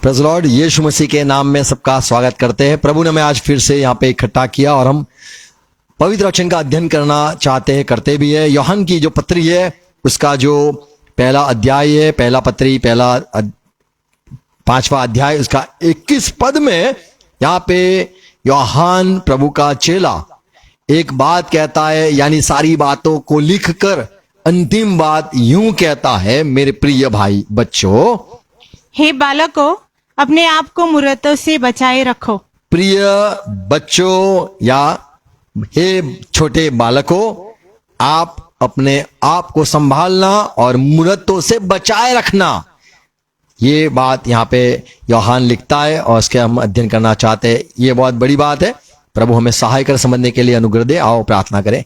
Praise Lord, यीशु मसीह के नाम में सबका स्वागत करते हैं। प्रभु ने हमें आज फिर से यहाँ पे इकट्ठा किया और हम पवित्र वचन का अध्ययन करना चाहते हैं, करते भी है। यूहन्ना की जो पत्री है उसका जो पहला अध्याय है, पहला पत्री, पहला 5वां अध्याय, उसका 21 पद में यहाँ पे यूहन्ना प्रभु का चेला एक बात कहता है, यानी सारी बातों को लिखकर अंतिम बात यूं कहता है, मेरे प्रिय भाई बच्चों, हे बालकों, अपने आप को मूर्तों से बचाए रखो। प्रिय बच्चों या हे छोटे बालकों, आप अपने आप को संभालना और मूर्तों से बचाए रखना। ये बात यहाँ पे यूहन्ना लिखता है और इसके हम अध्ययन करना चाहते हैं। ये बहुत बड़ी बात है। प्रभु हमें सहाय कर समझने के लिए अनुग्रह दे। आओ प्रार्थना करें।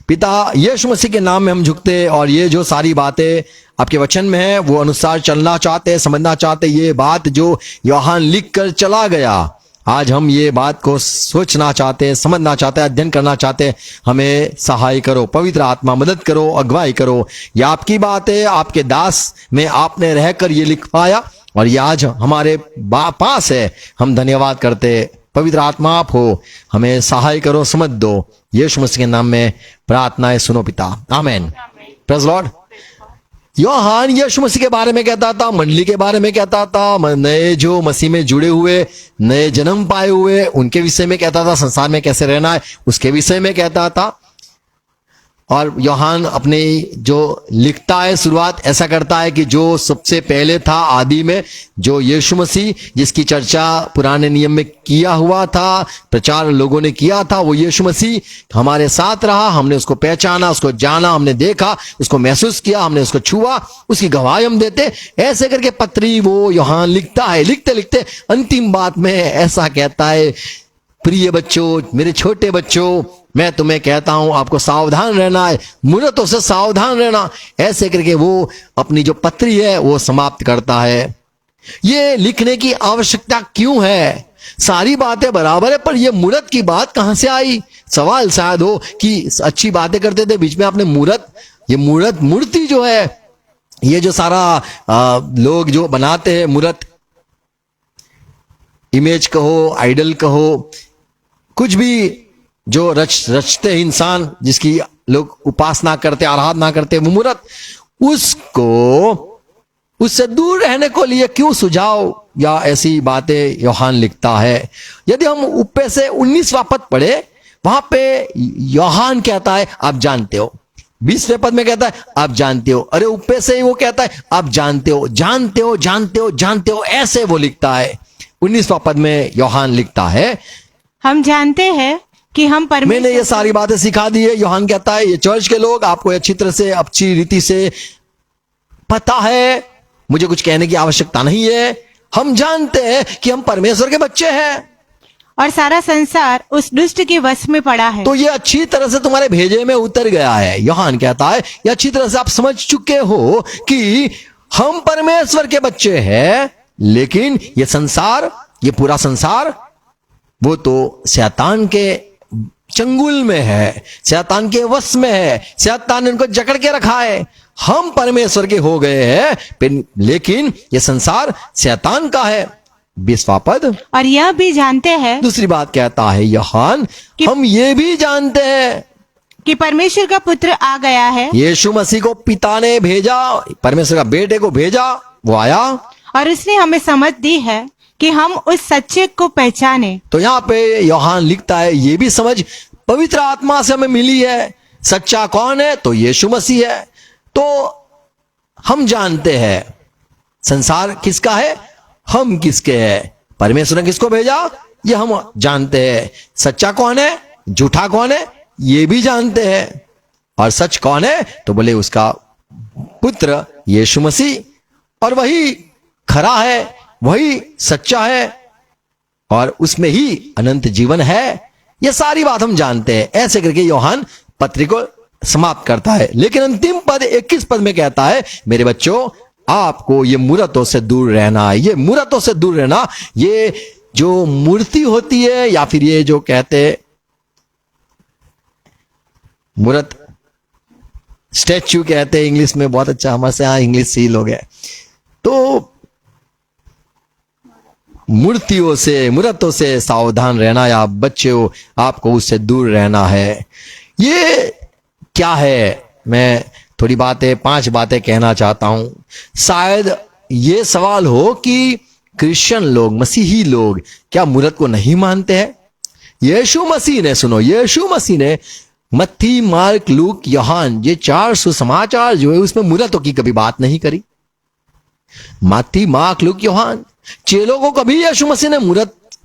पिता, यीशु मसीह के नाम में हम झुकते और ये जो सारी बातें आपके वचन में है वो अनुसार चलना चाहते, समझना चाहते। ये बात जो यूहन्ना लिख कर चला गया, आज हम ये बात को सोचना चाहते, समझना चाहते, अध्ययन करना चाहते। हमें सहाय करो, पवित्र आत्मा मदद करो, अगुवाई करो। ये आपकी बात है, आपके दास में आपने रहकर ये लिख पाया और ये आज हमारे पास है। हम धन्यवाद करते। पवित्र आत्मा आप हो, हमें सहाय करो, समझ दो। यीशु मसीह के नाम में प्रार्थनाएं सुनो पिता, आमीन। Praise Lord. यूहन्ना यीशु मसीह के बारे में कहता था, मंडली के बारे में कहता था, नए जो मसीह में जुड़े हुए, नए जन्म पाए हुए, उनके विषय में कहता था, संसार में कैसे रहना है उसके विषय में कहता था। और यूहन्ना अपने जो लिखता है शुरुआत ऐसा करता है कि जो सबसे पहले था आदि में, जो यीशु मसीह जिसकी चर्चा पुराने नियम में किया हुआ था, प्रचार लोगों ने किया था, वो यीशु मसीह हमारे साथ रहा। हमने उसको पहचाना, उसको जाना, हमने देखा, उसको महसूस किया, हमने उसको छुआ, उसकी गवाही हम देते। ऐसे करके पत्री वो यूहन्ना लिखता है। लिखते लिखते अंतिम बात में ऐसा कहता है, प्रिय बच्चों, मेरे छोटे बच्चों, मैं तुम्हें कहता हूं आपको सावधान रहना है, मूर्तों से सावधान रहना। ऐसे करके वो अपनी जो पत्री है वो समाप्त करता है। ये लिखने की आवश्यकता क्यों है? सारी बातें बराबर है, पर ये मूर्त की बात कहां से आई? सवाल शायद हो कि अच्छी बातें करते थे, बीच में आपने मूर्त, ये मूर्ति जो है, ये जो सारा लोग जो बनाते हैं मूर्त, इमेज कहो, आइडल कहो, कुछ भी जो रचते इंसान, जिसकी लोग उपासना करते, आराधना करते, वो मूर्त, उससे दूर रहने को लिए क्यों सुझाव या ऐसी बातें यूहन्ना लिखता है। यदि हम ऊपर से 19वां पद पढ़े, वहां पे यूहन्ना कहता है आप जानते हो। 20वें पद में कहता है आप जानते हो। अरे ऊपर से ही वो कहता है आप जानते हो, जानते हो, जानते हो, जानते हो, ऐसे वो लिखता है। 19वां पद में यूहन्ना लिखता है, हम जानते हैं कि हम परमेश्वर, मैंने ये सारी बातें सिखा दी है। यूहन्ना कहता है ये चर्च के लोग आपको अच्छी तरह से, अच्छी रीति से पता है, मुझे कुछ कहने की आवश्यकता नहीं है। हम जानते हैं कि हम परमेश्वर के बच्चे हैं और सारा संसार उस दुष्ट के वश में पड़ा है। तो ये अच्छी तरह से तुम्हारे भेजे में उतर गया है। यूहन्ना कहता है ये अच्छी तरह से आप समझ चुके हो कि हम परमेश्वर के बच्चे हैं, लेकिन ये संसार, ये पूरा संसार, वो तो शैतान के चंगुल में है, शैतान के वश में है। शैतान ने उनको जकड़ के रखा है। हम परमेश्वर के हो गए हैं, लेकिन ये संसार शैतान का है। 20वां पद, और यह भी जानते हैं, दूसरी बात कहता है यूहन्ना, हम ये भी जानते हैं कि परमेश्वर का पुत्र आ गया है। यीशु मसीह को पिता ने भेजा, परमेश्वर का बेटे को भेजा, वो आया और उसने हमें समझ दी है कि हम उस सच्चे को पहचाने। तो यहाँ पे यूहन्ना लिखता है ये भी समझ पवित्र आत्मा से हमें मिली है। सच्चा कौन है? तो यीशु मसीह है। तो हम जानते हैं संसार किसका है, हम किसके हैं, परमेश्वर ने किसको भेजा, ये हम जानते हैं। सच्चा कौन है, झूठा कौन है, ये भी जानते हैं। और सच कौन है? तो बोले उसका पुत्र यीशु मसीह। और वही खरा है, वही सच्चा है और उसमें ही अनंत जीवन है। ये सारी बात हम जानते हैं। ऐसे करके यूहन्ना पत्री को समाप्त करता है। लेकिन अंतिम पद 21 पद में कहता है, मेरे बच्चों, आपको ये मूर्तों से दूर रहना है। ये मूर्तों से दूर रहना, ये जो मूर्ति होती है, या फिर ये जो कहते मूर्त, स्टैच्यू कहते हैं इंग्लिश में, बहुत अच्छा, हमारे से यहाँ इंग्लिश सील हो गया। तो मूर्तियों से, मूर्तों से सावधान रहना, या बच्चों आपको उससे दूर रहना है। ये क्या है? मैं थोड़ी बातें, 5 बातें कहना चाहता हूं। शायद ये सवाल हो कि क्रिश्चियन लोग, मसीही लोग क्या मूर्त को नहीं मानते हैं? यीशु मसीह ने, सुनो, यीशु मसीह ने मत्ती, मार्क, लूक, यूहन्ना, ये 4 सुसमाचार जो है उसमें मूर्तों की कभी बात नहीं करी। मत्ती, मार्क, लूक, यूहन्ना, चेलों को कभी यीशु मसीह ने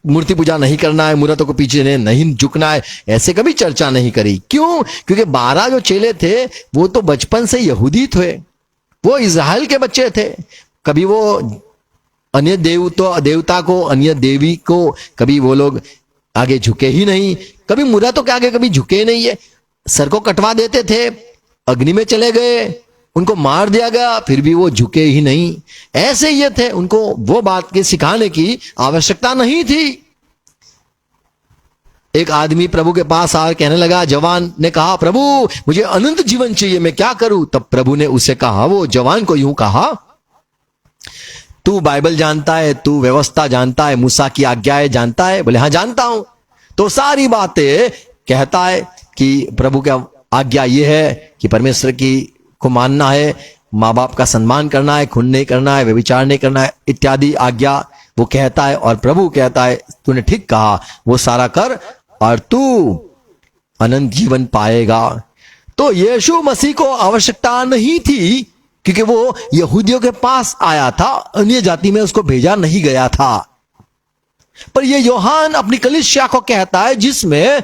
मूर्ति पूजा नहीं करना है, मूर्तों को पीछे नहीं झुकना है, ऐसे कभी चर्चा नहीं करी। क्यों? क्योंकि 12 जो चेले थे वो तो बचपन से यहूदी थे, वो इज़राइल के बच्चे थे। कभी वो अन्य देवता को, अन्य देवी को कभी वो लोग आगे झुके ही नहीं, कभी मूर्तों के आगे कभी झुके नहीं है। सर को कटवा देते थे, अग्नि में चले गए, उनको मार दिया गया, फिर भी वो झुके ही नहीं। ऐसे ये थे, उनको वो बात के सिखाने की आवश्यकता नहीं थी। एक आदमी प्रभु के पास आकर कहने लगा, जवान ने कहा, प्रभु मुझे अनंत जीवन चाहिए, मैं क्या करूं? तब प्रभु ने उसे कहा, वो जवान को यूं कहा, तू बाइबल जानता है, तू व्यवस्था जानता है, मूसा की आज्ञाएं जानता है? बोले हाँ जानता हूं। तो सारी बातें कहता है कि प्रभु की आज्ञा ये है कि परमेश्वर की को मानना है, माँ बाप का सम्मान करना है, खून नहीं करना है, व्यभिचार नहीं करना है, इत्यादि आज्ञा वो कहता है। और प्रभु कहता है, तूने ठीक कहा, वो सारा कर और तू अनंत जीवन पाएगा। तो यीशु मसीह को आवश्यकता नहीं थी, क्योंकि वो यहूदियों के पास आया था, अन्य जाति में उसको भेजा नहीं गया था। पर ये यूहन्ना अपनी कलीसिया को कहता है, जिसमें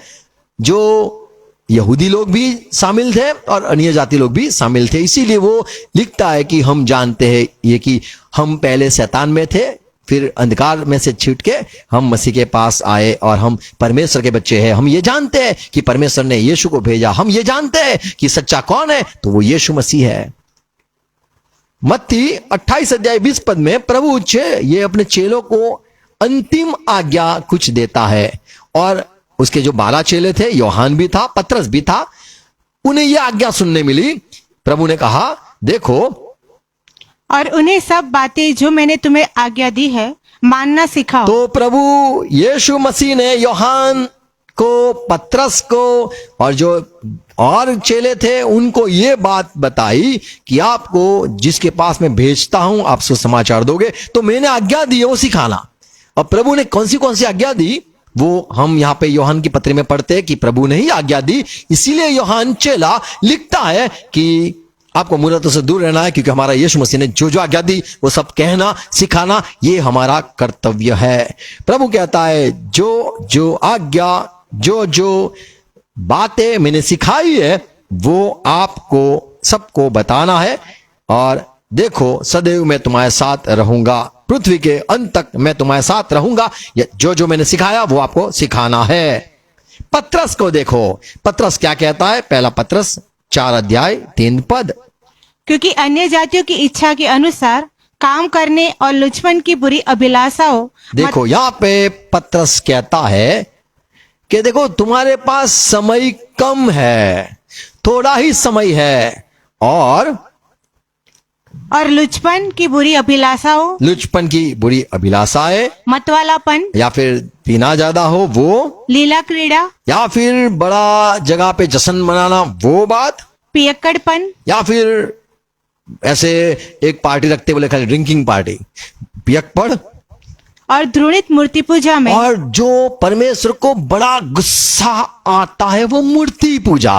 जो यहूदी लोग भी शामिल थे और अन्य जाति लोग भी शामिल थे। इसीलिए वो लिखता है कि हम जानते हैं ये कि हम पहले शैतान में थे, फिर अंधकार में से छूट के हम मसीह के पास आए और हम परमेश्वर के बच्चे हैं। हम ये जानते हैं कि परमेश्वर ने यीशु को भेजा, हम ये जानते हैं कि सच्चा कौन है, तो वो यीशु मसीह है। मत्ती 28 अध्याय 20 पद में प्रभु ये अपने चेलों को अंतिम आज्ञा कुछ देता है, और उसके जो 12 चेले थे, यूहन्ना भी था, पतरस भी था, उन्हें यह आज्ञा सुनने मिली। प्रभु ने कहा, देखो, और उन्हें सब बातें जो मैंने तुम्हें आज्ञा दी है मानना सिखाओ। तो प्रभु यीशु मसीह ने यूहन्ना को, पतरस को और जो और चेले थे उनको ये बात बताई कि आपको जिसके पास मैं भेजता हूं आप सुसमाचार दोगे, तो मैंने आज्ञा दी है वो सिखाना। और प्रभु ने कौन सी आज्ञा दी वो हम यहाँ पे यूहन्ना की पत्री में पढ़ते हैं कि प्रभु ने ही आज्ञा दी। इसीलिए यूहन्ना चेला लिखता है कि आपको मूर्तों से दूर रहना है, क्योंकि हमारा यीशु मसीह ने जो जो आज्ञा दी वो सब कहना, सिखाना, ये हमारा कर्तव्य है। प्रभु कहता है, जो जो आज्ञा, जो जो बातें मैंने सिखाई है वो आपको सबको बताना है। और देखो, सदैव मैं तुम्हारे साथ रहूंगा, पृथ्वी के अंत तक मैं तुम्हारे साथ रहूंगा। जो जो मैंने सिखाया वो आपको सिखाना है। पतरस को देखो, पतरस क्या कहता है? पहला पतरस 4 अध्याय 3 पद, क्योंकि अन्य जातियों की इच्छा के अनुसार काम करने और लुचपन की बुरी अभिलाषाओं। देखो यहां पे पतरस कहता है कि देखो तुम्हारे पास समय कम है, थोड़ा ही समय है, और लुचपन की बुरी अभिलाषाओं, लुचपन की बुरी अभिलाषाएं, मतवालापन, या फिर पीना ज्यादा हो वो, लीला क्रीड़ा, या फिर बड़ा जगह पे जश्न मनाना वो बात, पियक्कड़पन, या फिर ऐसे एक पार्टी रखते बोले खाली ड्रिंकिंग पार्टी, पियक्कड़, और घृणित मूर्ति पूजा में। और जो परमेश्वर को बड़ा गुस्सा आता है वो मूर्ति पूजा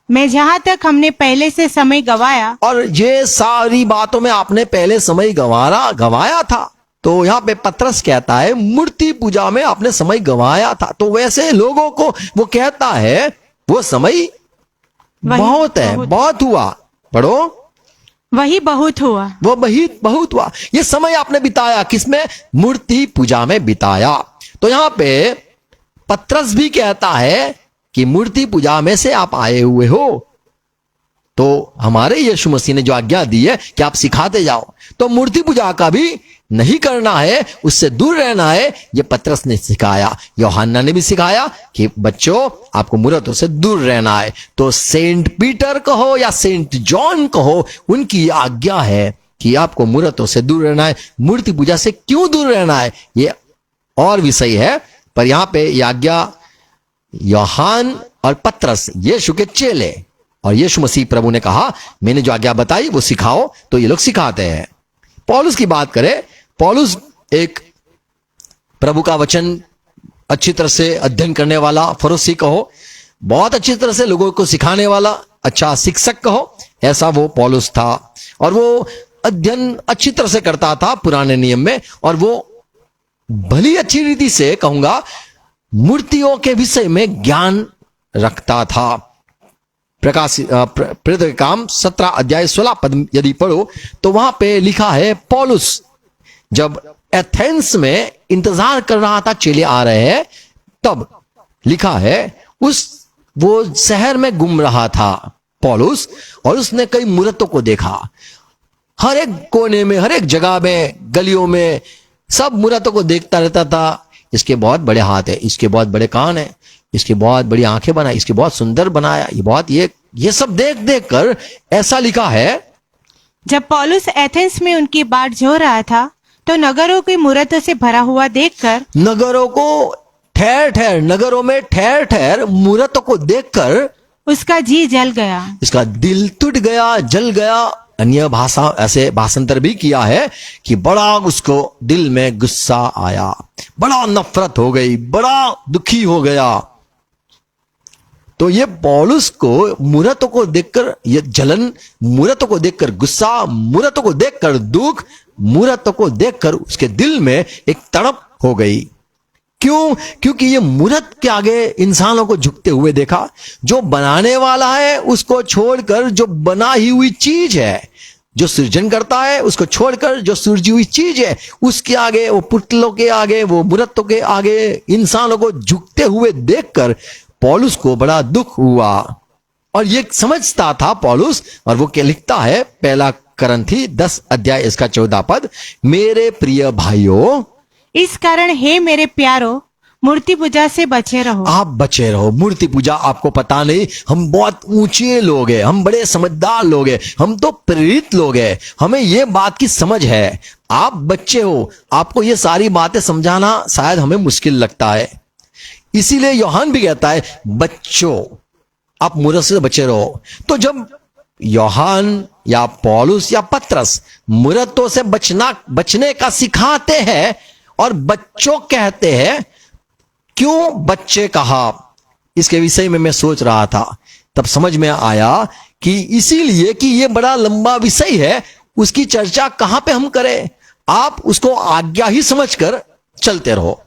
मैं जहां तक हमने पहले से समय गवाया। और ये सारी बातों में आपने पहले समय गवाया था। तो यहाँ पे पतरस कहता है मूर्ति पूजा में आपने समय गवाया था। तो वैसे लोगों को वो कहता है वो समय बहुत है, बहुत हुआ, पढ़ो, वही बहुत हुआ, वो बहुत हुआ। ये समय आपने बिताया किसमें? मूर्ति पूजा में बिताया। तो यहाँ पे पतरस भी कहता है कि मूर्ति पूजा में से आप आए हुए हो, तो हमारे यीशु मसीह ने जो आज्ञा दी है कि आप सिखाते जाओ, तो मूर्ति पूजा का भी नहीं करना है, उससे दूर रहना है। ये पतरस ने सिखाया, यूहन्ना ने भी सिखाया कि बच्चों आपको मूर्तों से दूर रहना है। तो सेंट पीटर कहो या सेंट जॉन कहो, उनकी आज्ञा है कि आपको मूर्तों से दूर रहना है। मूर्ति पूजा से क्यों दूर रहना है ये और विषय है, पर यहां पे ये आज्ञा यूहन्ना और पतरस यीशु के चेले, और यीशु मसीह प्रभु ने कहा मैंने जो आज्ञा बताई वो सिखाओ, तो ये लोग सिखाते हैं। पौलुस की बात करें, पौलुस एक प्रभु का वचन अच्छी तरह से अध्ययन करने वाला, फरोसी कहो, बहुत अच्छी तरह से लोगों को सिखाने वाला अच्छा शिक्षक कहो, ऐसा वो पौलुस था। और वो अध्ययन अच्छी तरह से करता था पुराने नियम में, और वो भली अच्छी रीति से कहूंगा मूर्तियों के विषय में ज्ञान रखता था। प्रेरित काम 17 अध्याय 16 पद यदि पढ़ो तो वहां पे लिखा है, पौलुस जब एथेंस में इंतजार कर रहा था, चेले आ रहे हैं, तब लिखा है वो शहर में घूम रहा था पौलुस, और उसने कई मूर्तों को देखा। हर एक कोने में, हर एक जगह में, गलियों में सब मूर्तों को देखता रहता था। इसके बहुत बड़े हाथ है, इसके बहुत बड़े कान है, इसकी बहुत बड़ी आंखें बनाई, इसके बहुत सुंदर बनाया, ये सब देख देख कर ऐसा लिखा है। जब पौलुस एथेंस में उनकी बाट जो रहा था, तो नगरों की मूर्तों से भरा हुआ देखकर, नगरों में ठहर ठहर मूर्तों को देखकर उसका जी जल गया, इसका दिल टूट गया, जल गया। अन्य भाषा ऐसे भाषांतर भी किया है कि बड़ा उसको दिल में गुस्सा आया, बड़ा नफरत हो गई, बड़ा दुखी हो गया। तो ये पौलुस को मूर्तों को देखकर ये जलन, मूर्तों को देखकर गुस्सा, मूर्तों को देखकर दुख, मूर्तों को देखकर उसके दिल में एक तड़प हो गई। क्यों? क्योंकि ये मूर्त के आगे इंसानों को झुकते हुए देखा। जो बनाने वाला है उसको छोड़कर जो बना ही हुई चीज है, जो सृजन करता है उसको छोड़कर जो सृजी हुई चीज है उसके आगे, वो पुतलों के आगे, वो मूर्तों के आगे इंसानों को झुकते हुए देखकर पौलुस को बड़ा दुख हुआ। और ये समझता था पौलुस, और वो क्या लिखता है, पहला करंथी 10 अध्याय इसका 14 पद, मेरे प्रिय भाइयों, इस कारण हे मेरे प्यारो, मूर्ति पूजा से बचे रहो। आप बचे रहो। मूर्ति पूजा, आपको पता नहीं, हम बहुत ऊंचे लोग हैं, हम बड़े समझदार लोग हैं, हम तो प्रेरित लोग हैं, हमें ये बात की समझ है। आप बच्चे हो, आपको ये सारी बातें समझाना शायद हमें मुश्किल लगता है। इसीलिए यूहन्ना भी कहता है बच्चों आप मूर्त से बचे रहो। तो जब यूहन्ना या पौलुस या पतरस मूर्तों से बचने का सिखाते हैं और बच्चों कहते हैं, क्यों बच्चे कहा, इसके विषय में मैं सोच रहा था, तब समझ में आया कि इसीलिए कि ये बड़ा लंबा विषय है, उसकी चर्चा कहां पे हम करें। आप उसको आज्ञा ही समझकर चलते रहो।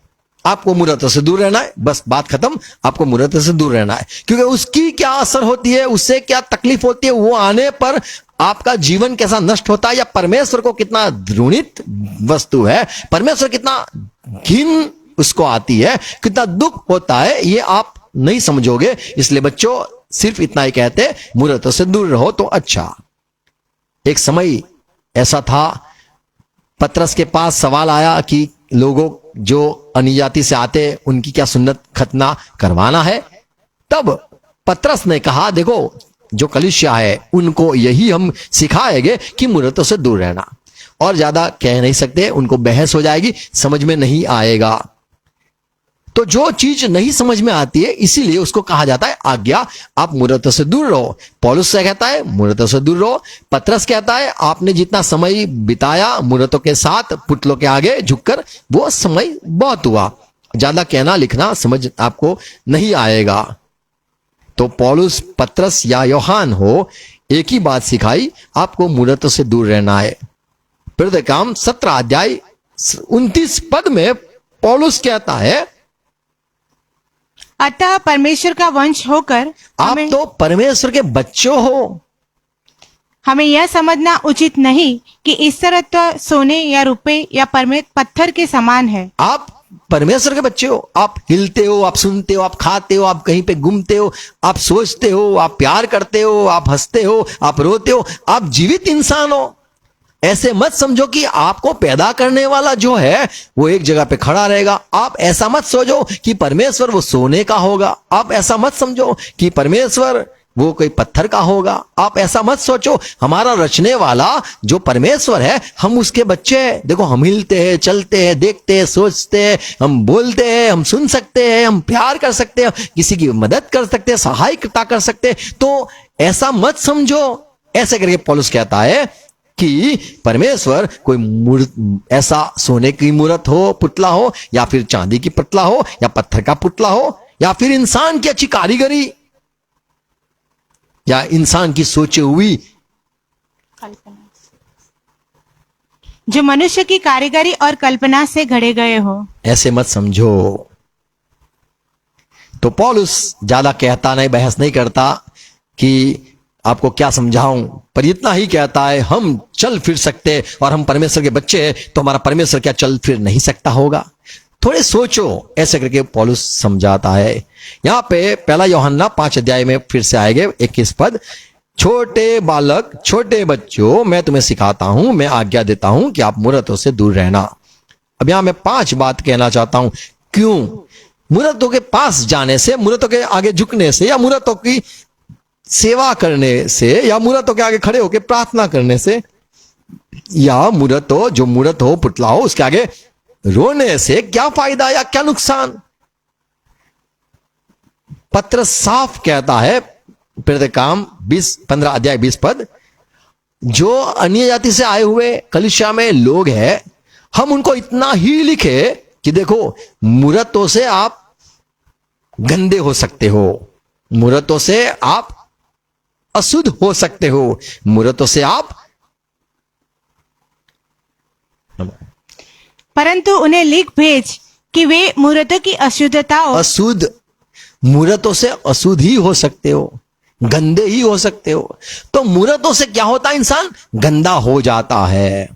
आपको मूर्तों से दूर रहना है, बस बात खत्म। आपको मूर्तों से दूर रहना है, क्योंकि उसकी क्या असर होती है, उससे क्या तकलीफ होती है, वो आने पर आपका जीवन कैसा नष्ट होता है, या परमेश्वर को कितना घृणित वस्तु है, परमेश्वर कितना घिन उसको आती है, कितना दुख होता है, ये आप नहीं समझोगे। इसलिए बच्चों सिर्फ इतना ही कहते, मूर्तों से दूर रहो तो अच्छा। एक समय ऐसा था, पतरस के पास सवाल आया कि लोगों जो अन्य जाति से आते उनकी क्या सुन्नत खतना करवाना है। तब पतरस ने कहा, देखो जो कलीसिया है उनको यही हम सिखाएंगे कि मूर्तों से दूर रहना, और ज्यादा कह नहीं सकते, उनको बहस हो जाएगी, समझ में नहीं आएगा। तो जो चीज नहीं समझ में आती है इसीलिए उसको कहा जाता है आज्ञा, आप मूर्तों से दूर रहो। पौलुस से कहता है मूर्तों से दूर रहो, पतरस कहता है आपने जितना समय बिताया मूर्तों के साथ, पुतलों के आगे झुककर, वो समय बहुत हुआ, ज्यादा कहना लिखना समझ आपको नहीं आएगा। तो पौलुस, पतरस या यूहन्ना हो, एक ही बात सिखाई, आपको मूर्तों से दूर रहना है। प्रेरित काम 17 अध्याय 29 पद में पौलुस कहता है, अतः परमेश्वर का वंश होकर आप तो परमेश्वर के बच्चों हो। हमें यह समझना उचित नहीं कि ईश्वर तो सोने या रुपए या पत्थर के समान है। आप परमेश्वर के बच्चे हो, आप हिलते हो, आप सुनते हो, आप खाते हो, आप कहीं पे घूमते हो, आप सोचते हो, आप प्यार करते हो, आप हंसते हो, आप रोते हो, आप जीवित इंसान हो। ऐसे मत समझो कि आपको पैदा करने वाला जो है वो एक जगह पे खड़ा रहेगा। आप ऐसा मत सोचो कि परमेश्वर वो सोने का होगा। आप ऐसा मत समझो कि परमेश्वर वो कोई पत्थर का होगा। आप ऐसा मत सोचो। हमारा रचने वाला जो परमेश्वर है, हम उसके बच्चे हैं। देखो, हम हिलते हैं, चलते हैं, देखते हैं, सोचते हैं, हम बोलते हैं, हम सुन सकते हैं, हम प्यार कर सकते हैं, किसी की मदद कर सकते हैं, सहायता कर सकते हैं। तो ऐसा मत समझो। ऐसे करके पौलुस कहता है कि परमेश्वर कोई ऐसा सोने की मूर्त हो, पुतला हो, या फिर चांदी की पुतला हो, या पत्थर का पुतला हो, या फिर इंसान की अच्छी कारीगरी, या इंसान की सोची हुई, जो मनुष्य की कारीगरी और कल्पना से घड़े गए हो। ऐसे मत समझो। तो पौलुस ज्यादा कहता नहीं, बहस नहीं करता कि आपको क्या समझाऊं, पर इतना ही कहता है, हम चल फिर सकते और हम परमेश्वर के बच्चे हैं, तो हमारा परमेश्वर क्या चल फिर नहीं सकता होगा? थोड़े सोचो। ऐसे करके पौलुस समझाता है। यहां पे पहला यूहन्ना 5 अध्याय में फिर से आएंगे 21 पद, छोटे बालक, छोटे बच्चों, मैं तुम्हें सिखाता हूं, मैं आज्ञा देता हूं कि आप मूर्तों से दूर रहना। अब यहां मैं 5 बात कहना चाहता हूं। क्यों? मूर्तों के पास जाने से, मूर्तों के आगे झुकने से, या मूर्तों की सेवा करने से, या मूर्तों के आगे खड़े होकर प्रार्थना करने से, या मूर्तों, जो मूर्त हो, पुतला हो, उसके आगे रोने से क्या फायदा या क्या नुकसान? पत्र साफ कहता है, प्रेरितकाम 15 अध्याय 20 पद, जो अन्य जाति से आए हुए कलीसिया में लोग हैं, हम उनको इतना ही लिखे कि देखो, मूर्तों से आप गंदे हो सकते हो, मूर्तों से आप अशुद्ध हो सकते हो, मूर्तों से आप, परंतु उन्हें लिख भेज कि वे मूर्तों की अशुद्धता और अशुद्ध, मूर्तों से अशुद्ध ही हो सकते हो, गंदे ही हो सकते हो। तो मूर्तों से क्या होता है? इंसान गंदा हो जाता है।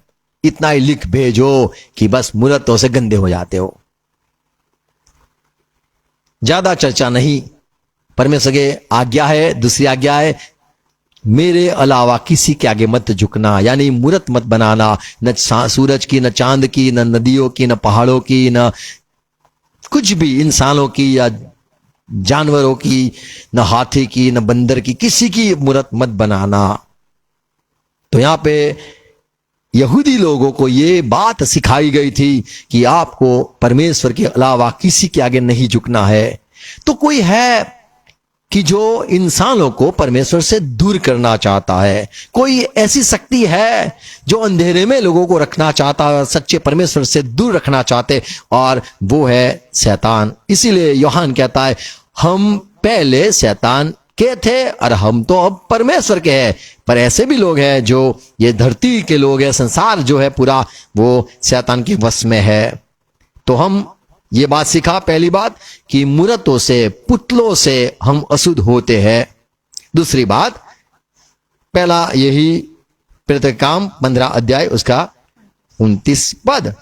इतना ही लिख भेजो कि बस मूर्तों से गंदे हो जाते हो। ज्यादा चर्चा नहीं। परमेश्वर की आज्ञा है, दूसरी आज्ञा है, मेरे अलावा किसी के आगे मत झुकना, यानी मूर्त मत बनाना, न सूरज की, न चांद की, न नदियों की, न पहाड़ों की, न कुछ भी, इंसानों की या जानवरों की, न हाथी की, न बंदर की, किसी की मूर्त मत बनाना। तो यहां पे यहूदी लोगों को ये बात सिखाई गई थी कि आपको परमेश्वर के अलावा किसी के आगे नहीं झुकना है। तो कोई है कि जो इंसानों को परमेश्वर से दूर करना चाहता है, कोई ऐसी शक्ति है जो अंधेरे में लोगों को रखना चाहता है, सच्चे परमेश्वर से दूर रखना चाहते, और वो है शैतान। इसीलिए यूहन्ना कहता है, हम पहले शैतान के थे और हम तो अब परमेश्वर के हैं। पर ऐसे भी लोग हैं जो ये धरती के लोग हैं, संसार जो है पूरा वो शैतान के वश में है। तो हम ये बात सीखा, पहली बात कि मूर्तों से, पुतलों से हम अशुद्ध होते हैं। दूसरी बात, पहला यही प्रेरितकाम 15 अध्याय उसका 29 पद,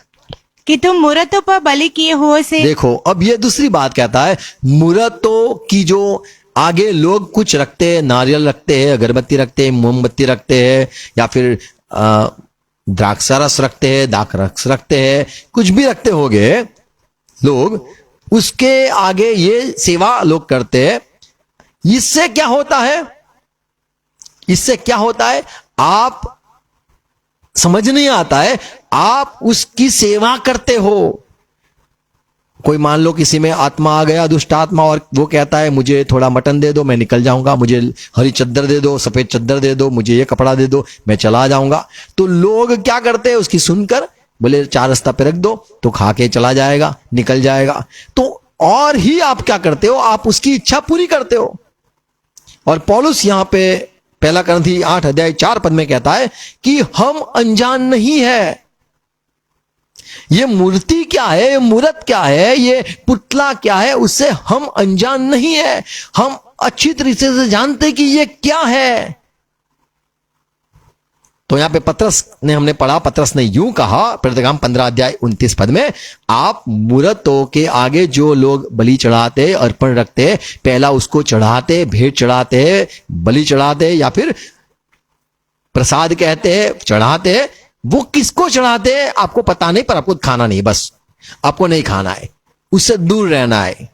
कि तुम मूर्तों पर बलि किए हुए से। देखो, अब ये दूसरी बात कहता है, मूर्तों की जो आगे लोग कुछ रखते हैं, नारियल रखते हैं, अगरबत्ती रखते हैं, मोमबत्ती रखते हैं, या फिर द्राक्षारस रखते हैं, दाखरस रखते हैं, कुछ भी रखते होंगे लोग, उसके आगे ये सेवा लोग करते हैं। इससे क्या होता है? इससे क्या होता है? आप समझ नहीं आता है, आप उसकी सेवा करते हो। कोई मान लो किसी में आत्मा आ गया, दुष्ट आत्मा, और वो कहता है मुझे थोड़ा मटन दे दो, मैं निकल जाऊंगा, मुझे हरी चद्दर दे दो, सफेद चद्दर दे दो, मुझे ये कपड़ा दे दो, मैं चला जाऊंगा। तो लोग क्या करते हैं? उसकी सुनकर बोले 4 रास्ता पे रख दो, तो खा के चला जाएगा, निकल जाएगा। तो और ही आप क्या करते हो? आप उसकी इच्छा पूरी करते हो। और पौलुस यहां पे पहला करंथी 8 अध्याय 4 पद में कहता है कि हम अनजान नहीं है। ये मूर्ति क्या है, ये मूर्त क्या है, ये पुतला क्या है, उससे हम अनजान नहीं है। हम अच्छी तरीके से जानते कि ये क्या है। तो यहां पे पतरस ने, हमने पढ़ा, पतरस ने यूं कहा प्रेरितकाम 15 अध्याय 29 पद में, आप मूर्तों के आगे जो लोग बलि चढ़ाते, अर्पण रखते, पहला उसको चढ़ाते, भेंट चढ़ाते, बलि चढ़ाते, या फिर प्रसाद कहते हैं, चढ़ाते, वो किसको चढ़ाते हैं आपको पता नहीं, पर आपको खाना नहीं, बस आपको नहीं खाना है, उससे दूर रहना है।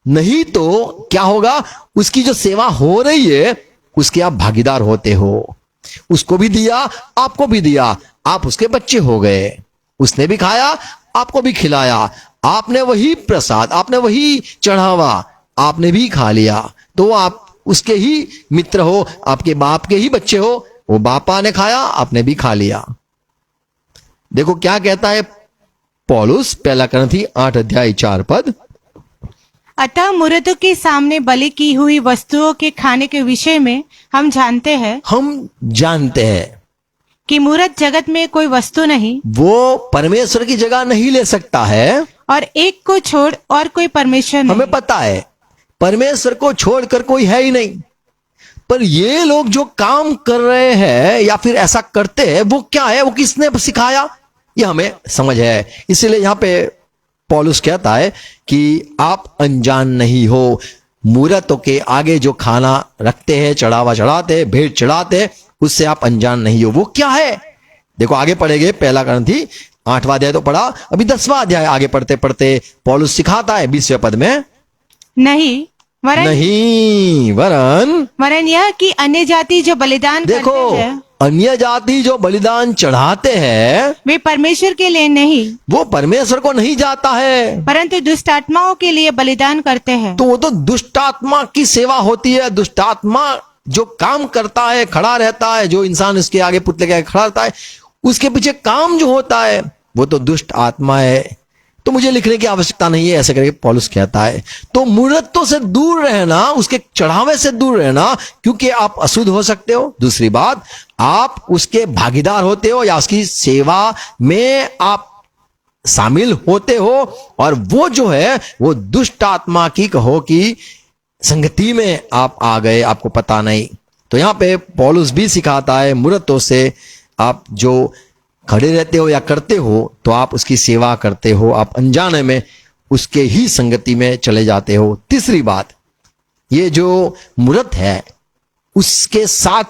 नहीं तो क्या होगा? उसकी जो सेवा हो रही है उसके आप भागीदार होते हो। उसको भी दिया, आपको भी दिया, आप उसके बच्चे हो गए। उसने भी खाया, आपको भी खिलाया, आपने वही प्रसाद, आपने वही चढ़ावा, आपने भी खा लिया, तो आप उसके ही मित्र हो, आपके बाप के ही बच्चे हो। वो बापा ने खाया, आपने भी खा लिया। देखो क्या कहता है पौलुस, पहला करंथी 8 अध्याय 4 पद। अतः मूर्तों के सामने बलि की हुई वस्तुओं के खाने के विषय में हम जानते हैं कि मूर्त जगत में कोई वस्तु नहीं, वो परमेश्वर की जगह नहीं ले सकता है। और एक को छोड़ और कोई परमेश्वर नहीं। हमें पता है परमेश्वर को छोड़कर कोई है ही नहीं। पर ये लोग जो काम कर रहे हैं या फिर ऐसा करते हैं, वो क्या है, वो किसने सिखाया, ये हमें समझ है। इसलिए यहां पे पौलुस कहता है कि आप अनजान नहीं हो। मूर्तों के आगे जो खाना रखते हैं, चढ़ावा चढ़ाते, भेंट चढ़ाते, उससे आप अनजान नहीं हो। वो क्या है, देखो आगे पढ़ेंगे। पहला करंथी 8वां अध्याय तो पढ़ा, अभी 10वां अध्याय आगे पढ़ते पढ़ते पौलुस सिखाता है 20वें पद में, नहीं वरन यह कि अन्य जाति जो बलिदान देखो करते हैं, अन्य जाति जो बलिदान चढ़ाते हैं, वे परमेश्वर के लिए नहीं, वो परमेश्वर को नहीं जाता है, परंतु दुष्ट आत्माओं के लिए बलिदान करते हैं। तो वो तो दुष्ट आत्मा की सेवा होती है। दुष्ट आत्मा जो काम करता है, खड़ा रहता है, जो इंसान उसके आगे पुतले के आगे खड़ा रहता है, उसके पीछे काम जो होता है, वो तो दुष्ट आत्मा है। तो मुझे लिखने की आवश्यकता नहीं है, ऐसे करके पौलुस कहता है। तो मूर्तों से दूर रहना, उसके चढ़ावे से दूर रहना, क्योंकि आप अशुद्ध हो सकते हो। दूसरी बात, आप उसके भागीदार होते हो या उसकी सेवा में आप शामिल होते हो, और वो जो है वो दुष्ट आत्मा की कहो कि संगति में आप आ गए, आपको पता नहीं। तो यहां पे पौलुस भी सिखाता है, मूर्तों से आप जो खड़े रहते हो या करते हो, तो आप उसकी सेवा करते हो, आप अनजाने में उसके ही संगति में चले जाते हो। तीसरी बात, ये जो मूर्त है उसके साथ,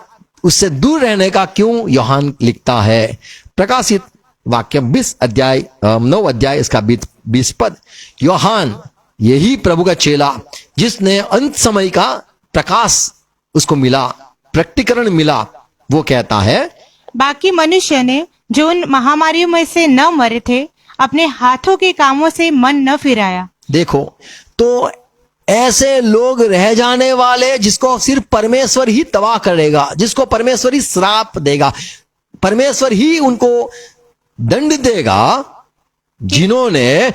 उससे दूर रहने का क्यों यूहन्ना लिखता है। प्रकाशित वाक्य 20 अध्याय 9 अध्याय इसका 20 पद। यूहन्ना यही प्रभु का चेला, जिसने अंत समय का प्रकाश उसको मिला, प्रकटीकरण मिला, वो कहता है, बाकी मनुष्य ने जो उन महामारियों में से न मरे थे, अपने हाथों के कामों से मन न फिराया। देखो, तो ऐसे लोग रह जाने वाले जिसको सिर्फ परमेश्वर ही तबाह करेगा, जिसको परमेश्वर ही श्राप देगा, परमेश्वर ही उनको दंड देगा, जिन्होंने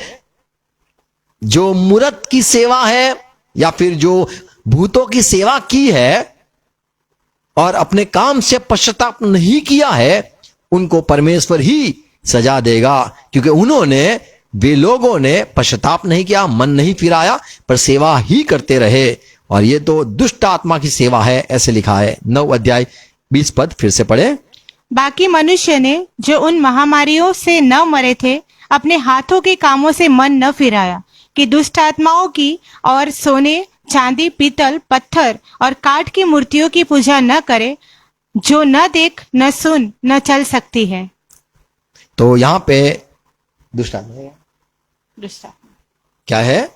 जो मूर्त की सेवा है या फिर जो भूतों की सेवा की है और अपने काम से पश्चाताप नहीं किया है, उनको परमेश्वर ही सजा देगा, क्योंकि वे लोगों ने पश्चाताप नहीं किया, मन नहीं फिराया, पर सेवा ही करते रहे, और ये तो दुष्ट आत्मा की सेवा है, ऐसे लिखा है 9 अध्याय 20 पद। फिर से पढ़े। बाकी मनुष्य ने जो उन महामारियों से न मरे थे, अपने हाथों के कामों से मन न फिराया, कि दुष्ट आत्माओं की और सोने, चांदी, पीतल, पत्थर और काठ की मूर्तियों की पूजा न करे, जो न देख, न सुन, न चल सकती है। तो यहां पे दुष्ट आत्मा क्या है,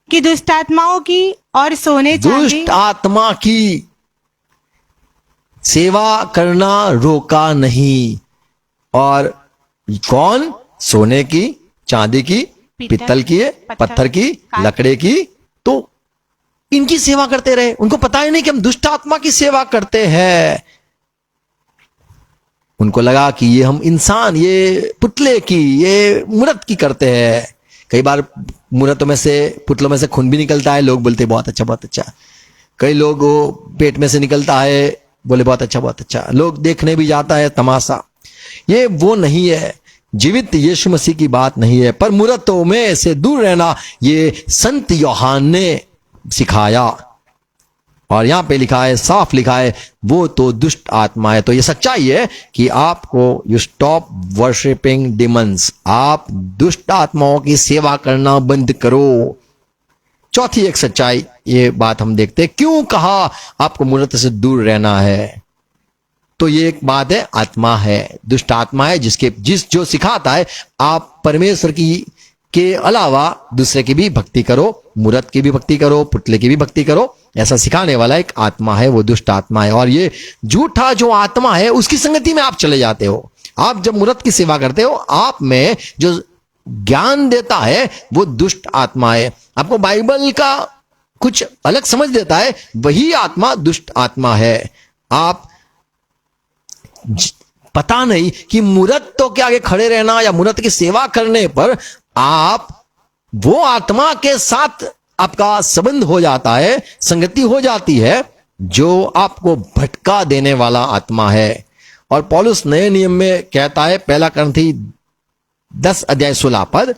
कि दुष्ट आत्माओं की और सोने, दुष्ट आत्मा की सेवा करना रोका नहीं। और कौन, सोने की, चांदी की, पीतल की, पत्थर की, लकड़े की, तो इनकी सेवा करते रहे। उनको पता ही नहीं कि हम दुष्ट आत्मा की सेवा करते हैं। उनको लगा कि ये हम इंसान, ये पुतले की, ये मूर्त की करते हैं। कई बार मूर्तों में से, पुतलों में से खून भी निकलता है, लोग बोलते बहुत अच्छा बहुत अच्छा। कई लोग पेट में से निकलता है, बोले बहुत अच्छा बहुत अच्छा। लोग देखने भी जाता है तमाशा। ये वो नहीं है, जीवित यीशु मसीह की बात नहीं है। पर मूर्तों में से दूर रहना ये संत यूहन्ना ने सिखाया, और यहां पे लिखा है, साफ लिखा है, वो तो दुष्ट आत्मा है। तो ये सच्चाई है कि आपको यू स्टॉप वर्शिपिंग डिमंस, आप दुष्ट आत्माओं की सेवा करना बंद करो। चौथी एक सच्चाई, ये बात हम देखते हैं, क्यों कहा आपको मूर्त से दूर रहना है। तो ये एक बात है, आत्मा है, दुष्ट आत्मा है, जो सिखाता है आप परमेश्वर की के अलावा दूसरे की भी भक्ति करो, मूर्त की भी भक्ति करो, पुतले की भी भक्ति करो, ऐसा सिखाने वाला एक आत्मा है, वो दुष्ट आत्मा है। और ये झूठा जो आत्मा है उसकी संगति में आप चले जाते हो। आप जब मूर्त की सेवा करते हो, आप में जो ज्ञान देता है वो दुष्ट आत्मा है। आपको बाइबल का कुछ अलग समझ देता है, वही आत्मा दुष्ट आत्मा है। आप पता नहीं कि मूर्तों के आगे खड़े रहना या मूर्त की सेवा करने पर आप वो आत्मा के साथ आपका संबंध हो जाता है, संगति हो जाती है, जो आपको भटका देने वाला आत्मा है। और पौलुस नए नियम में कहता है, 1 कुरिन्थी 10 अध्याय 16 पद,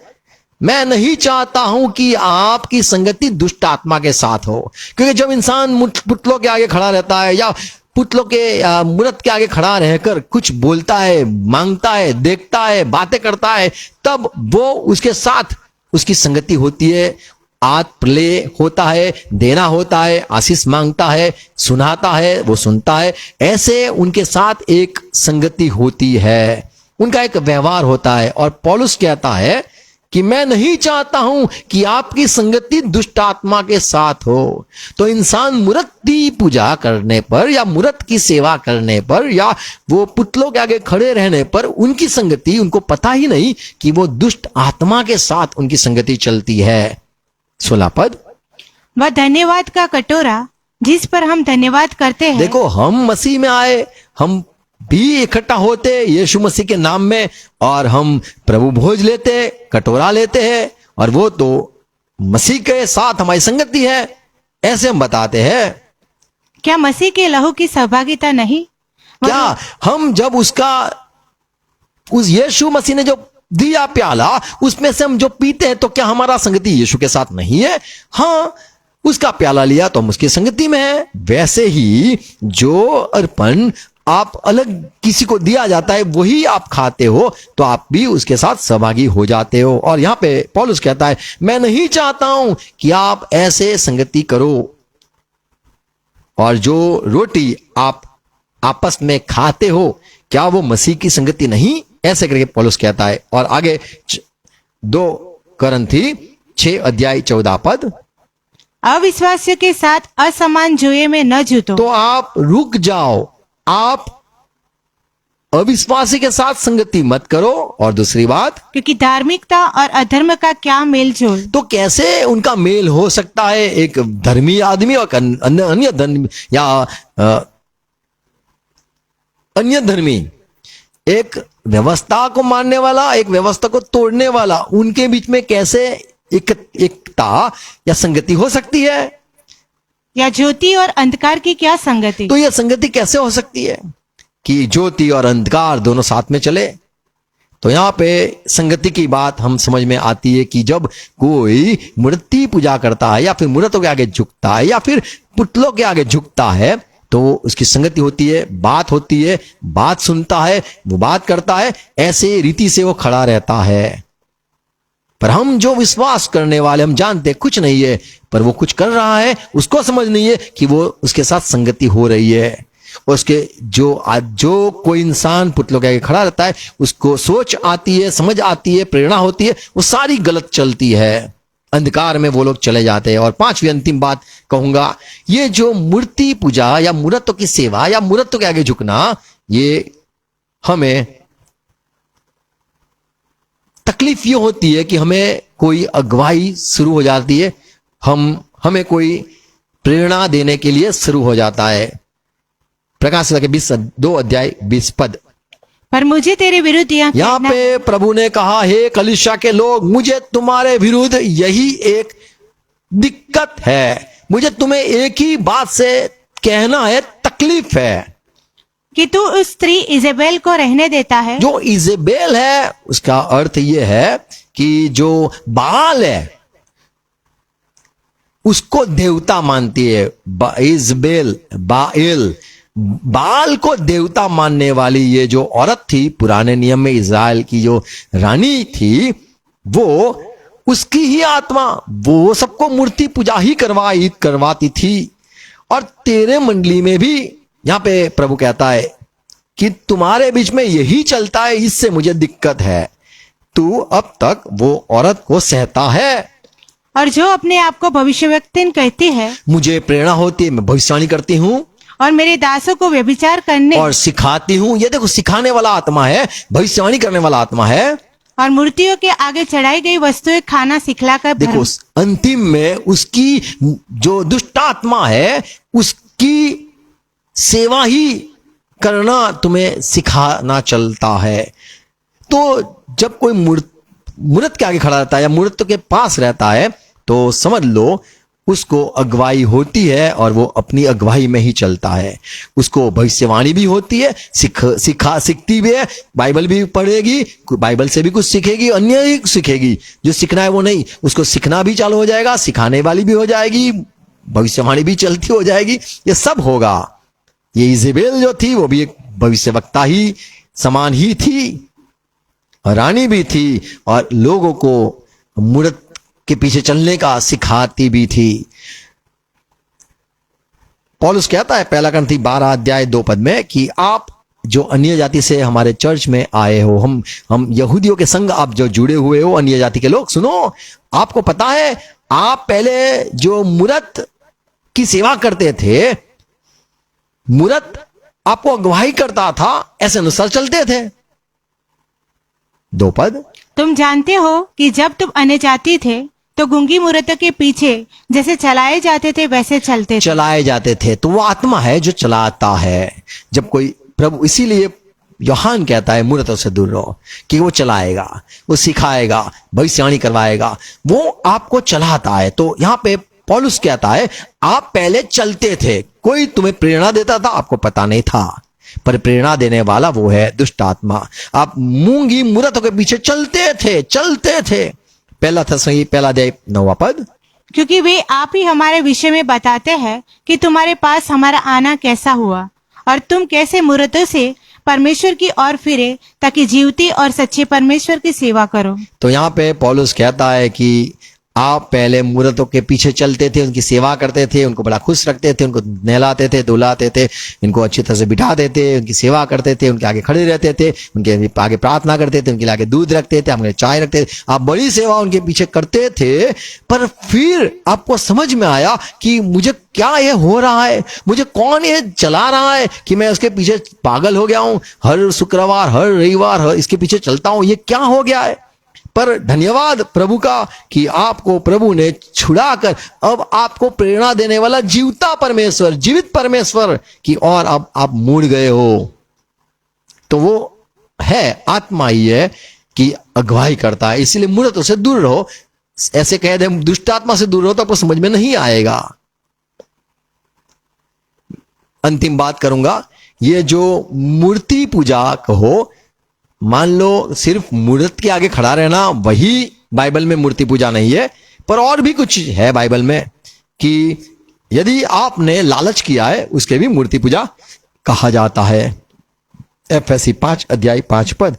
मैं नहीं चाहता हूं कि आपकी संगति दुष्ट आत्मा के साथ हो। क्योंकि जब इंसान पुतलों के आगे खड़ा रहता है या पुतलों के मूर्त के आगे खड़ा रहकर कुछ बोलता है, मांगता है, देखता है, बातें करता है, तब वो उसके साथ उसकी संगति होती है, प्ले होता है, देना होता है, आशीष मांगता है, सुनाता है, वो सुनता है। ऐसे उनके साथ एक संगति होती है, उनका एक व्यवहार होता है। और पौलुस कहता है कि मैं नहीं चाहता हूं कि आपकी संगति दुष्ट आत्मा के साथ हो। तो इंसान मूर्त की पूजा करने पर या मूर्त की सेवा करने पर या वो पुतलों के आगे खड़े रहने पर उनकी संगति, उनको पता ही नहीं कि वो दुष्ट आत्मा के साथ उनकी संगति चलती है। 16 पद, वह धन्यवाद का कटोरा जिस पर हम धन्यवाद करते हैं। देखो, हम मसीह में आए, हम भी इकट्ठा होते यीशु मसीह के नाम में, और हम प्रभु भोज लेते, कटोरा लेते हैं, और वो तो मसीह के साथ हमारी संगति है, ऐसे हम बताते हैं। क्या मसीह के लहू की सहभागिता नहीं? क्या हम जब उस यीशु मसीह ने जो दिया प्याला, उसमें से हम जो पीते हैं, तो क्या हमारा संगति यीशु के साथ नहीं है? हाँ, उसका प्याला लिया तो हम उसकी संगति में है। वैसे ही जो अर्पण आप अलग किसी को दिया जाता है, वही आप खाते हो, तो आप भी उसके साथ सहभागी हो जाते हो। और यहां पे पौलुस कहता है, मैं नहीं चाहता हूं कि आप ऐसे संगति करो। और जो रोटी आप आपस में खाते हो, क्या वो मसीह की संगति नहीं? ऐसे करके पौलुस कहता है। और आगे 2 कुरिन्थी 6 अध्याय 14 पद, अविश्वासियों के साथ असमान जुए में न जुटो। तो आप रुक जाओ, आप अविश्वासी के साथ संगति मत करो। और दूसरी बात, क्योंकि धार्मिकता और अधर्म का क्या मेल जोल? तो कैसे उनका मेल हो सकता है? एक धर्मी आदमी और अन्य धर्मी या अन्य धर्मी, एक व्यवस्था को मानने वाला, एक व्यवस्था को तोड़ने वाला, उनके बीच में कैसे एकता या संगति हो सकती है? या ज्योति और अंधकार की क्या संगति? तो यह संगति कैसे हो सकती है कि ज्योति और अंधकार दोनों साथ में चले? तो यहां पे संगति की बात हम समझ में आती है कि जब कोई मूर्ति पूजा करता है या फिर मूर्तों के आगे झुकता है या फिर पुतलों के आगे झुकता है, तो उसकी संगति होती है, बात होती है, बात सुनता है, वो बात करता है, ऐसे रीति से वो खड़ा रहता है। पर हम जो विश्वास करने वाले, हम जानते कुछ नहीं है, पर वो कुछ कर रहा है, उसको समझ नहीं है कि वो उसके साथ संगति हो रही है। उसके जो कोई इंसान पुतलों के आगे खड़ा रहता है, उसको सोच आती है, समझ आती है, प्रेरणा होती है, वो सारी गलत चलती है, अंधकार में वो लोग चले जाते हैं। और 5वीं अंतिम बात कहूंगा, ये जो मूर्ति पूजा या मूर्तों की सेवा या मूर्तों के आगे झुकना, ये हमें तकलीफ ये होती है कि हमें कोई अगुवाई शुरू हो जाती है, हमें कोई प्रेरणा देने के लिए शुरू हो जाता है। प्रकाशित वाक्य 2 अध्याय 20 पद, पर मुझे तेरे विरुद्ध यहां पे प्रभु ने कहा, हे कलीसिया के लोग, मुझे तुम्हारे विरुद्ध यही एक दिक्कत है, मुझे तुम्हें एक ही बात से कहना है, तकलीफ है कि तू उस स्त्री इजेबेल को रहने देता है। जो इजेबेल है, उसका अर्थ यह है कि जो बाल है उसको देवता मानती है। इजेबेल, बाएल, बाल को देवता मानने वाली ये जो औरत थी, पुराने नियम में इज़राइल की जो रानी थी, वो उसकी ही आत्मा वो सबको मूर्ति पूजा ही करवाती थी। और तेरे मंडली में भी, यहां पे प्रभु कहता है कि तुम्हारे बीच में यही चलता है, इससे मुझे दिक्कत है। तू अब तक वो औरत को सहता है। और जो अपने आप को भविष्यवक्तिन कहती है मुझे प्रेरणा होती है, मैं भविष्यवाणी करती हूँ और मेरे दासों को व्यभिचार करने और सिखाती हूँ। ये देखो, सिखाने वाला आत्मा है, भविष्यवाणी करने वाला आत्मा है। और मूर्तियों के आगे चढ़ाई गई वस्तुएं खाना सिखलाकर देखो, अंतिम में उसकी जो दुष्ट आत्मा है उसकी सेवा ही करना तुम्हें सिखाना चलता है। तो जब कोई मूर्त के आगे खड़ा रहता है या मूर्त के पास रहता है तो समझ लो उसको अगुवाई होती है और वो अपनी अगुवाई में ही चलता है। उसको भविष्यवाणी भी होती है, सीखती भी है, बाइबल भी पढ़ेगी, बाइबल से भी कुछ सीखेगी, अन्य ही सीखेगी। जो सीखना है वो नहीं, उसको सीखना भी चालू हो जाएगा, सिखाने वाली भी हो जाएगी, भविष्यवाणी भी चलती हो जाएगी। ये सब होगा। ये इजेबेल जो थी वो भी एक भविष्यवक्ता ही समान ही थी, रानी भी थी और लोगों को मूर्त के पीछे चलने का सिखाती भी थी। पौलुस कहता है पहला करंथी 12 अध्याय 2 पद में कि आप जो अन्य जाति से हमारे चर्च में आए हो, हम यहूदियों के संग आप जो जुड़े हुए हो, अन्य जाति के लोग, सुनो, आपको पता है आप पहले जो मूर्त की सेवा करते थे, मूर्त आपको अगुवाई करता था, ऐसे अनुसार चलते थे। 2 पद, तुम जानते हो कि जब तुम अन्य जाति थे तो गूंगी मूर्तों के पीछे जैसे चलाए जाते थे वैसे चलाए जाते थे। तो वो आत्मा है जो चलाता है। जब कोई प्रभु, इसीलिए यूहन्ना कहता है मूर्तों से दूर रहो, कि वो चलाएगा, वो सिखाएगा, भविष्यवाणी करवाएगा, वो आपको चलाता है। तो यहाँ पे पौलुस कहता है आप पहले चलते थे, कोई तुम्हें प्रेरणा देता था, आपको पता नहीं था, पर प्रेरणा देने वाला वो है दुष्ट आत्मा। आप मूंगी मूर्तों के पीछे चलते थे। पहला अध्याय 9 पद, क्योंकि वे आप ही हमारे विषय में बताते हैं कि तुम्हारे पास हमारा आना कैसा हुआ और तुम कैसे मूर्तों से परमेश्वर की ओर फिरे ताकि जीवती और सच्चे परमेश्वर की सेवा करो। तो यहाँ पे पौलुस कहता है कि आप पहले मूर्तों के पीछे चलते थे, उनकी सेवा करते थे, उनको बड़ा खुश रखते थे, उनको नहलाते थे, धुलाते थे, इनको अच्छी तरह से बिठाते थे, उनकी सेवा करते थे, उनके आगे खड़े रहते थे, उनके आगे प्रार्थना करते थे, उनके आगे दूध रखते थे, उनके चाय रखते थे। आप बड़ी सेवा उनके पीछे करते थे। पर फिर आपको समझ में आया कि मुझे क्या ये हो रहा है, मुझे कौन ये चला रहा है कि मैं उसके पीछे पागल हो गया हूं, हर शुक्रवार हर रविवार इसके पीछे चलता हूं, ये क्या हो गया है। पर धन्यवाद प्रभु का कि आपको प्रभु ने छुड़ाकर अब आपको प्रेरणा देने वाला जीवता परमेश्वर, जीवित परमेश्वर की और अब आप मुड़ गए हो। तो वो है आत्मा ही है कि अगुवाई करता है। इसलिए मूर्तों से दूर रहो। ऐसे कह दे दुष्ट आत्मा से दूर रहो तो आपको समझ में नहीं आएगा। अंतिम बात करूंगा, ये जो मूर्ति पूजा कहो, मान लो सिर्फ मूर्त के आगे खड़ा रहना वही बाइबल में मूर्ति पूजा नहीं है, पर और भी कुछ है बाइबल में कि यदि आपने लालच किया है उसके भी मूर्ति पूजा कहा जाता है। एफएससी 5 अध्याय 5 पद,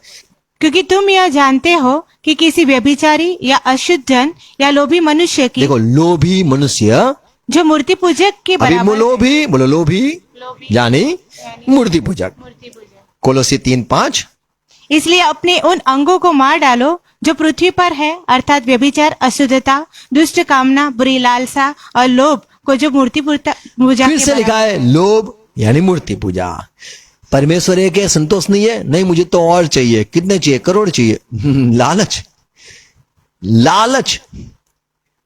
क्योंकि तुम यह जानते हो कि किसी व्यभिचारी या अशुद्ध जन या लोभी मनुष्य की, देखो लोभी मनुष्य जो मूर्ति पूजक के बराबर, लोभी यानी मूर्ति पूजक। कोलोसी 3:5, इसलिए अपने उन अंगों को मार डालो जो पृथ्वी पर है, अर्थात व्यभिचार, अशुद्धता, दुष्ट कामना, बुरी लालसा और लोभ को, जो मूर्ति पूजा फिर से लिखा है लोभ यानी मूर्ति पूजा। परमेश्वर एक है, संतोष नहीं है, नहीं मुझे तो और चाहिए, कितने चाहिए, करोड़ चाहिए। लालच,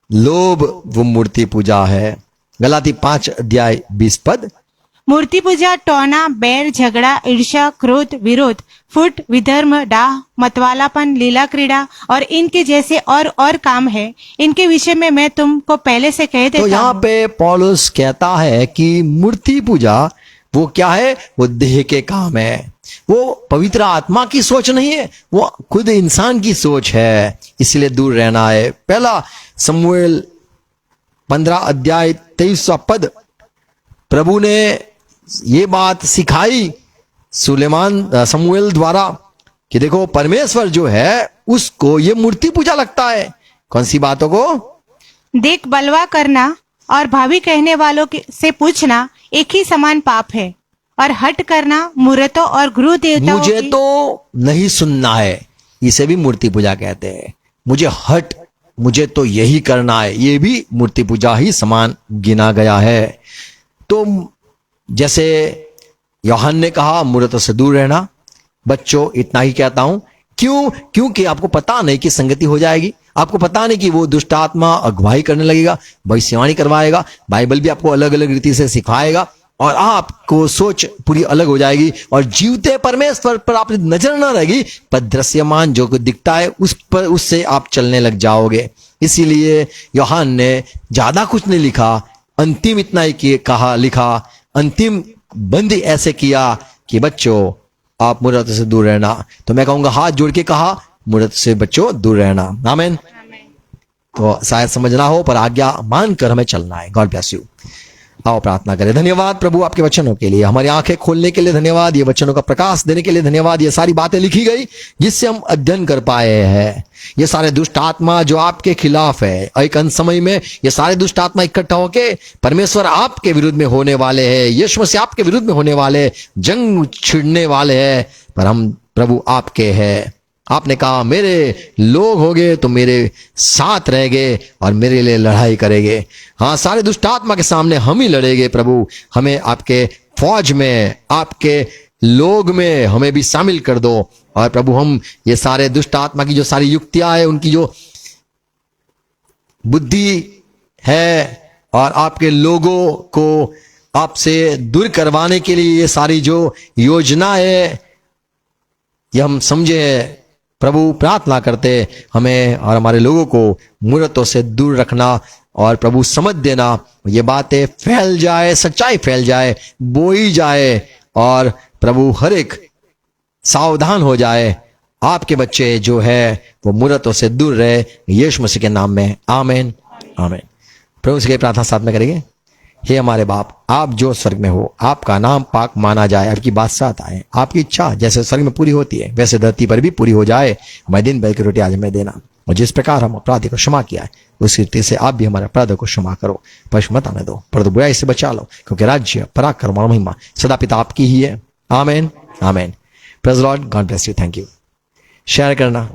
लोभ वो मूर्ति पूजा है। गलाती 5 अध्याय 20 पद, मूर्ति पूजा टोना, बैर, झगड़ा, ईर्ष्या, क्रोध, विरोध, फुट, विधर्म, डाह, मतवालापन, लीला क्रीड़ा और इनके जैसे और काम है। इनके विषय में मैं तुमको पहले से कह देता हूं। तो यहाँ पे पौलुस कहता है कि मूर्ति पूजा वो क्या है, वो देह के काम है, वो पवित्र आत्मा की सोच नहीं है, वो खुद इंसान की सोच है, इसलिए दूर रहना है। पहला शमूएल 15 अध्याय 23 पद, प्रभु ने ये बात सिखाई शमूएल द्वारा कि देखो परमेश्वर जो है उसको ये मूर्ति पूजा लगता है। कौन सी बातों को? देख, बलवा करना और भावी कहने वालों से पूछना एक ही समान पाप है, और हट करना मूर्तों और गृह देवताओं मुझे तो नहीं सुनना है, इसे भी मूर्ति पूजा कहते हैं। मुझे हट, मुझे तो यही करना है, ये भी मूर्ति पूजा ही समान गिना गया है। तो जैसे यूहन्ना ने कहा मूर्तों से दूर रहना, बच्चों इतना ही कहता हूं। क्यों? क्योंकि आपको पता नहीं कि संगति हो जाएगी, आपको पता नहीं कि वो दुष्ट आत्मा अगुवाई करने लगेगा, भविष्यवाणी करवाएगा, बाइबल भी आपको अलग अलग रीति से सिखाएगा और आपको सोच पूरी अलग हो जाएगी और जीवते परमेश्वर पर आपकी नजर ना रहेगी, पर दृश्यमान जो कुछ दिखता है उस पर, उससे आप चलने लग जाओगे। इसीलिए यूहन्ना ने ज्यादा कुछ नहीं लिखा, अंतिम इतना ही कहा, लिखा, अंतिम बंदी ऐसे किया कि बच्चों आप मूर्त से दूर रहना। तो मैं कहूंगा हाथ जोड़ के कहा, मूर्त से बच्चों दूर रहना। आमीन। तो शायद समझना हो पर आज्ञा मानकर हमें चलना है। God bless you. आओ प्रार्थना करें। धन्यवाद प्रभु आपके वचनों के लिए, हमारी आंखें खोलने के लिए धन्यवाद, ये वचनों का प्रकाश देने के लिए धन्यवाद। ये सारी बातें लिखी गई जिससे हम अध्ययन कर पाए हैं। ये सारे दुष्ट आत्मा जो आपके खिलाफ है, एक अंत समय में ये सारे दुष्ट आत्मा इकट्ठा होके परमेश्वर आपके विरुद्ध में होने वाले हैं, यीशु मसीह आपके विरुद्ध में होने वाले, जंग छिड़ने वाले हैं। पर हम प्रभु आपके हैं। आपने कहा मेरे लोग होगे तो मेरे साथ रहेंगे और मेरे लिए लड़ाई करेंगे। हाँ, सारे दुष्ट आत्मा के सामने हम ही लड़ेंगे प्रभु। हमें आपके फौज में, आपके लोग में हमें भी शामिल कर दो। और प्रभु हम ये सारे दुष्ट आत्मा की जो सारी युक्तियां है, उनकी जो बुद्धि है और आपके लोगों को आपसे दूर करवाने के लिए ये सारी जो योजना है, ये हम समझे प्रभु। प्रार्थना करते हमें और हमारे लोगों को मूर्तों से दूर रखना और प्रभु समझ देना, ये बातें फैल जाए, सच्चाई फैल जाए, बोई जाए और प्रभु हर एक सावधान हो जाए। आपके बच्चे जो है वो मूर्तों से दूर रहे, यीशु मसीह के नाम में आमीन आमीन। प्रभु से प्रार्थना साथ में करेंगे। हे हमारे बाप, आप जो स्वर्ग में हो, आपका नाम पाक माना जाए, आपकी बादशाहत आए, आपकी इच्छा जैसे स्वर्ग में पूरी होती है वैसे धरती पर भी पूरी हो जाए। हमें दिन भर की रोटी आज हमें देना, और जिस प्रकार हम अपराधी को क्षमा किया है उसी रीति से आप भी हमारे अपराधों को क्षमा करो। पश मत आने दो, परंतु बुराई से बचा लो, क्योंकि राज्य, पराक्रम और महिमा सदा पिता आपकी ही है। आमीन आमीन। Praise Lord. God bless you. Thank you. Share करना।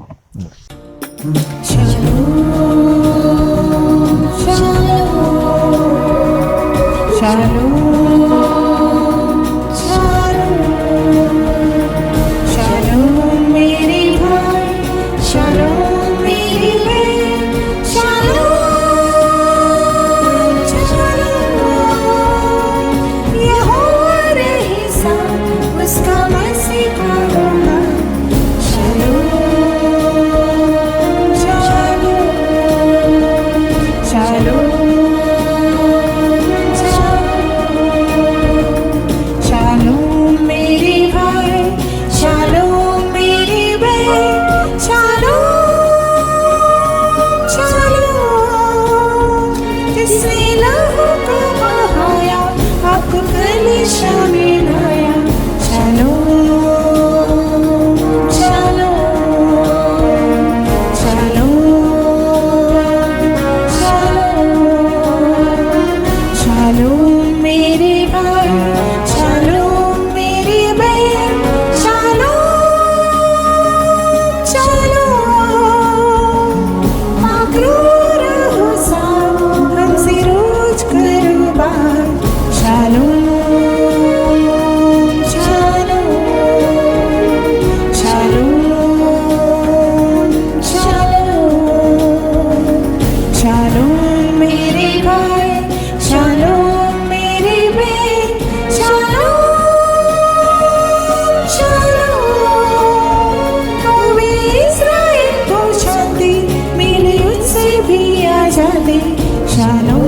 Shalom.